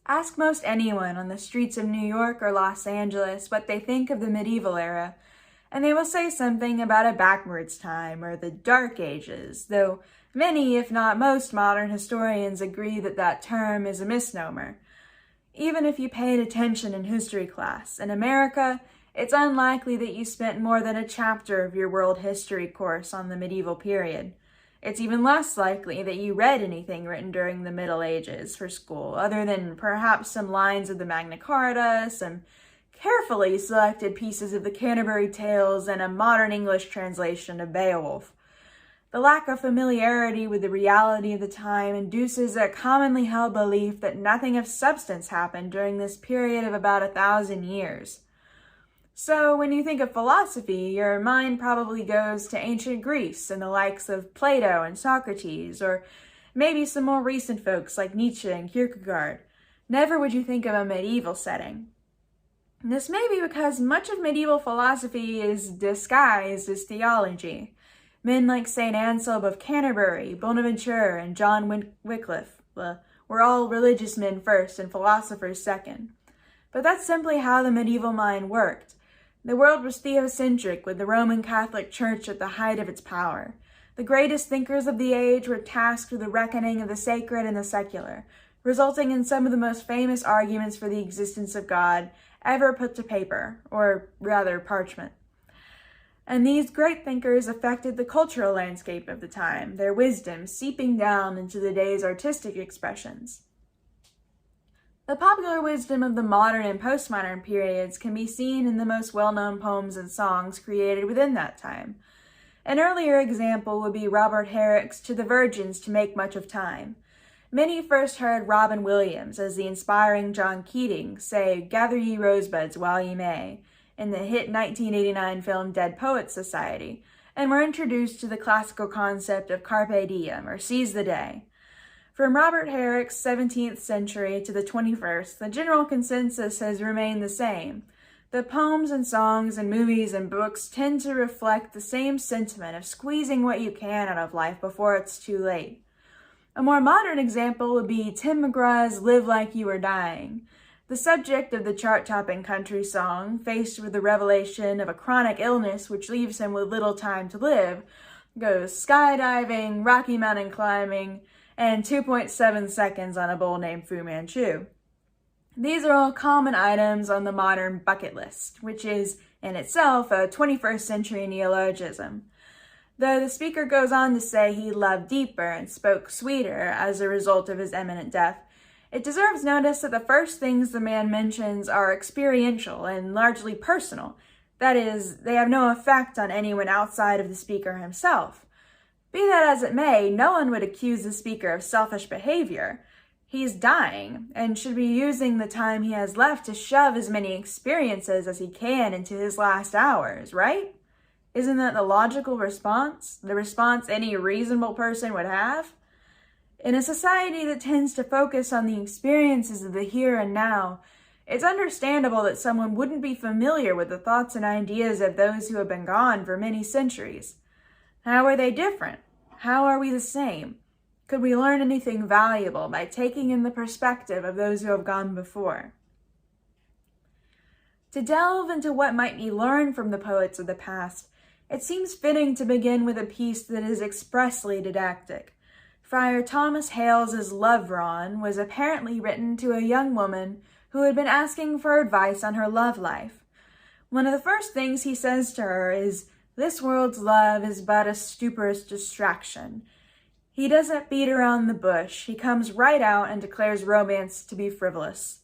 Ask most anyone on the streets of New York or Los Angeles what they think of the medieval era, and they will say something about a backwards time or the Dark Ages, though many, if not most, modern historians agree that that term is a misnomer. Even if you paid attention in history class, in America, it's unlikely that you spent more than a chapter of your world history course on the medieval period. It's even less likely that you read anything written during the Middle Ages for school, other than perhaps some lines of the Magna Carta, some carefully selected pieces of the Canterbury Tales, and a modern English translation of Beowulf. The lack of familiarity with the reality of the time induces a commonly held belief that nothing of substance happened during this period of about 1,000 years. So when you think of philosophy, your mind probably goes to ancient Greece and the likes of Plato and Socrates, or maybe some more recent folks like Nietzsche and Kierkegaard. Never would you think of a medieval setting. This may be because much of medieval philosophy is disguised as theology. Men like St. Anselm of Canterbury, Bonaventure, and John Wycliffe were all religious men first and philosophers second. But that's simply how the medieval mind worked. The world was theocentric, with the Roman Catholic Church at the height of its power. The greatest thinkers of the age were tasked with the reckoning of the sacred and the secular, resulting in some of the most famous arguments for the existence of God ever put to paper, or rather parchment. And these great thinkers affected the cultural landscape of the time, their wisdom seeping down into the day's artistic expressions. The popular wisdom of the modern and postmodern periods can be seen in the most well-known poems and songs created within that time. An earlier example would be Robert Herrick's To the Virgins to Make Much of Time. Many first heard Robin Williams as the inspiring John Keating say, "Gather ye rosebuds while ye may," in the hit 1989 film Dead Poets Society, and were introduced to the classical concept of carpe diem, or seize the day. From Robert Herrick's 17th century to the 21st, the general consensus has remained the same. The poems and songs and movies and books tend to reflect the same sentiment of squeezing what you can out of life before it's too late. A more modern example would be Tim McGraw's Live Like You Were Dying. The subject of the chart-topping country song, faced with the revelation of a chronic illness which leaves him with little time to live, goes skydiving, Rocky Mountain climbing, and 2.7 seconds on a bull named Fu Manchu. These are all common items on the modern bucket list, which is in itself a 21st century neologism. Though the speaker goes on to say he loved deeper and spoke sweeter as a result of his imminent death, it deserves notice that the first things the man mentions are experiential and largely personal. That is, they have no effect on anyone outside of the speaker himself. Be that as it may, no one would accuse the speaker of selfish behavior. He's dying and should be using the time he has left to shove as many experiences as he can into his last hours, right? Isn't that the logical response? The response any reasonable person would have? In a society that tends to focus on the experiences of the here and now, it's understandable that someone wouldn't be familiar with the thoughts and ideas of those who have been gone for many centuries. How are they different? How are we the same? Could we learn anything valuable by taking in the perspective of those who have gone before? To delve into what might be learned from the poets of the past, it seems fitting to begin with a piece that is expressly didactic. Friar Thomas Hales's Love Ron was apparently written to a young woman who had been asking for advice on her love life. One of the first things he says to her is, "This world's love is but a stuporous distraction." He doesn't beat around the bush. He comes right out and declares romance to be frivolous.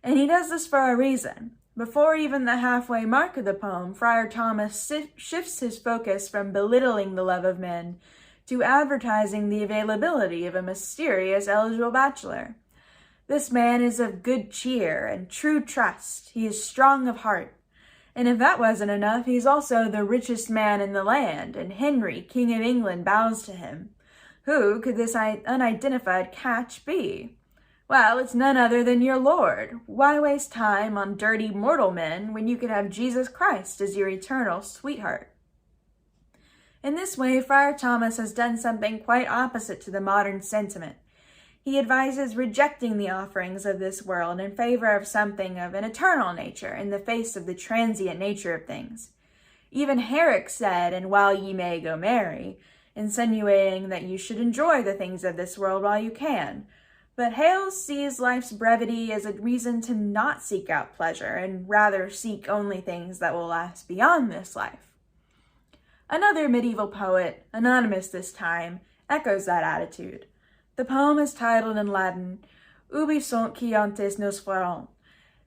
And he does this for a reason. Before even the halfway mark of the poem, Friar Thomas shifts his focus from belittling the love of men to advertising the availability of a mysterious eligible bachelor. This man is of good cheer and true trust. He is strong of heart. And if that wasn't enough, he's also the richest man in the land, and Henry, King of England, bows to him. Who could this unidentified catch be? Well, it's none other than your Lord. Why waste time on dirty mortal men when you could have Jesus Christ as your eternal sweetheart? In this way, Friar Thomas has done something quite opposite to the modern sentiment. He advises rejecting the offerings of this world in favor of something of an eternal nature in the face of the transient nature of things. Even Herrick said, "And while ye may go marry," insinuating that you should enjoy the things of this world while you can. But Hales sees life's brevity as a reason to not seek out pleasure, and rather seek only things that will last beyond this life. Another medieval poet, anonymous this time, echoes that attitude. The poem is titled in Latin, Ubi sunt qui antes nos fuerunt,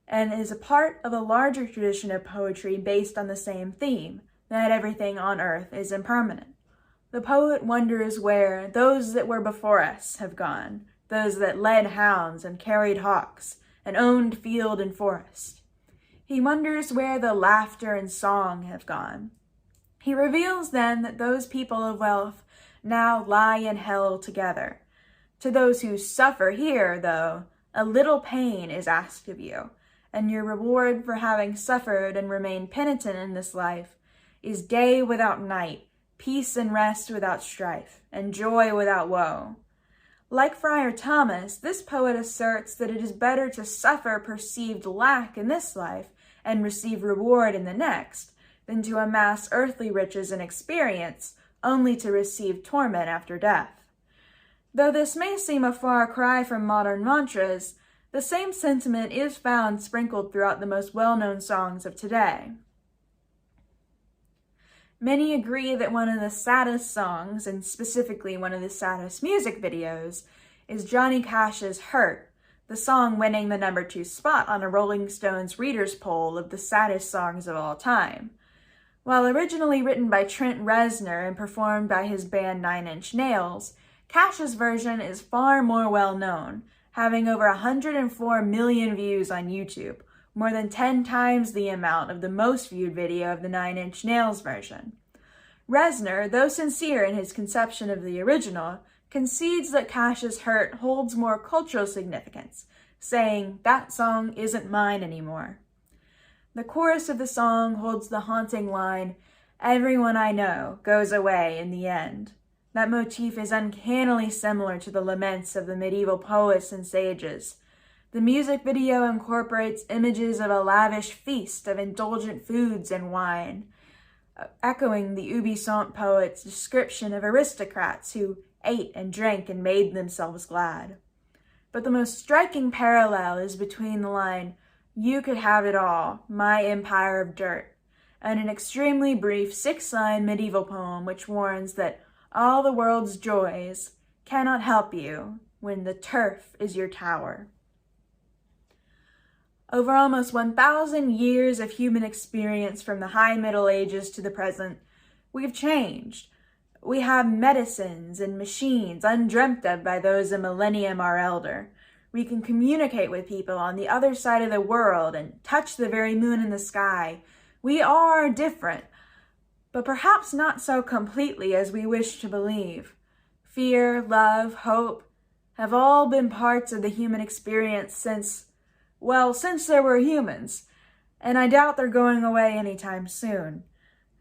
and is a part of a larger tradition of poetry based on the same theme, that everything on earth is impermanent. The poet wonders where those that were before us have gone, those that led hounds and carried hawks and owned field and forest. He wonders where the laughter and song have gone. He reveals then that those people of wealth now lie in hell together. To those who suffer here, though, a little pain is asked of you, and your reward for having suffered and remained penitent in this life is day without night, peace and rest without strife, and joy without woe. Like Friar Thomas, this poet asserts that it is better to suffer perceived lack in this life and receive reward in the next, than to amass earthly riches and experience, only to receive torment after death. Though this may seem a far cry from modern mantras, the same sentiment is found sprinkled throughout the most well-known songs of today. Many agree that one of the saddest songs, and specifically one of the saddest music videos, is Johnny Cash's Hurt, the song winning the number 2 spot on a Rolling Stones readers' poll of the saddest songs of all time. While originally written by Trent Reznor and performed by his band Nine Inch Nails, Cash's version is far more well-known, having over 104 million views on YouTube, more than 10 times the amount of the most viewed video of the Nine Inch Nails version. Reznor, though sincere in his conception of the original, concedes that Cash's Hurt holds more cultural significance, saying, "That song isn't mine anymore." The chorus of the song holds the haunting line, "Everyone I know goes away in the end." That motif is uncannily similar to the laments of the medieval poets and sages. The music video incorporates images of a lavish feast of indulgent foods and wine, echoing the Ubi sunt poet's description of aristocrats who ate and drank and made themselves glad. But the most striking parallel is between the line, "You could have it all, my empire of dirt," and an extremely brief 6-line medieval poem which warns that all the world's joys cannot help you when the turf is your tower. Over almost 1,000 years of human experience from the High Middle Ages to the present, we've changed. We have medicines and machines undreamt of by those a millennium or elder. We can communicate with people on the other side of the world and touch the very moon in the sky. We are different, but perhaps not so completely as we wish to believe. Fear, love, hope have all been parts of the human experience since there were humans, and I doubt they're going away anytime soon.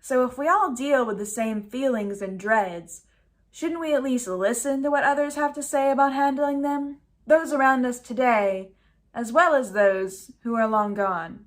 So if we all deal with the same feelings and dreads, shouldn't we at least listen to what others have to say about handling them? Those around us today, as well as those who are long gone.